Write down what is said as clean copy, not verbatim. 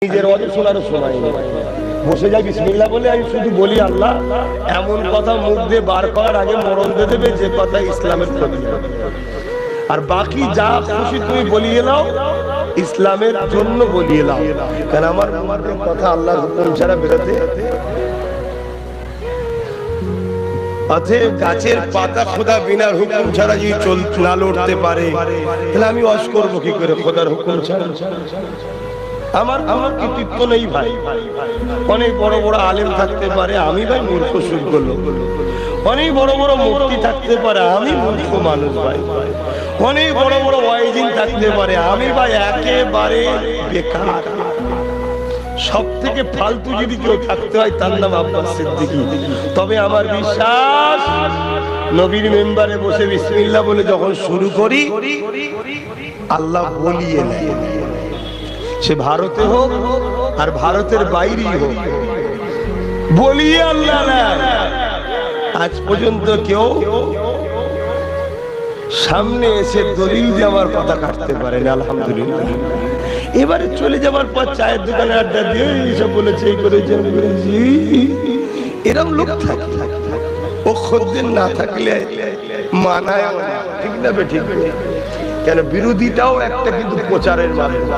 নিজের ওয়াজ শোনারও সময় নেই, বসে যাই বিসমিল্লাহ বলে আমি শুধু বলি আল্লাহ এমন কথা মুখ দিয়ে বার করার আগে মরণ দিয়ে দেবে যে কথা ইসলামের ক্ষতি, আর বাকি যা খুশি তুমি বলিয়ে নাও ইসলামের জন্য বলিয়ে নাও। কারণ আমার কথা আল্লাহর হুকুম ছাড়া বেরোতে, অতএব গাছের পাতা খোদা বিনার হুকুম ছাড়া যদি না লড়তে পারে তাহলে আমি ওয়াজ করবো কি করে খোদার হুকুম ছাড়া? আমার কৃতিত্ব নেই ভাই। অনেক বড় বড় আলেম থাকতে পারে, আমি ভাই মূর্খ শুদ্ধ লোক। অনেক বড় বড় মুফতি থাকতে পারে, আমি মূর্খ মানুষ ভাই। অনেক বড় বড় ওয়াইজিন থাকতে পারে, আমি ভাই একেবারে বেকার। সব থেকে ফালতু যদি কেউ থাকতে হয় তার নাম আব্বাস সিদ্দিকী। তবে আমার বিশ্বাস নবীর মেম্বারে বসে বিসমিল্লাহ বলে যখন শুরু করি আল্লাহ বলিয়ে নেয়, সে ভারতে হোক আর ভারতের বাইরেই হোক, বলিয়ে আল্লাহ নেয়। আজ পর্যন্ত কেউ সামনে এসে দলিল দিয়ে আমার কথা কাটতে পারে না, আলহামদুলিল্লাহ। এবারে চলে যাবার পর চায়ের দোকানে আড্ডা দিয়ে এইসব বলেছে, এই করেছে, এরকম লোক থাকে। ও খদ্দের না থাকলে মানায় ঠিক না? ঠিক, কেন বিরোধীটাও একটা কিন্তু প্রচারের মাধ্যম।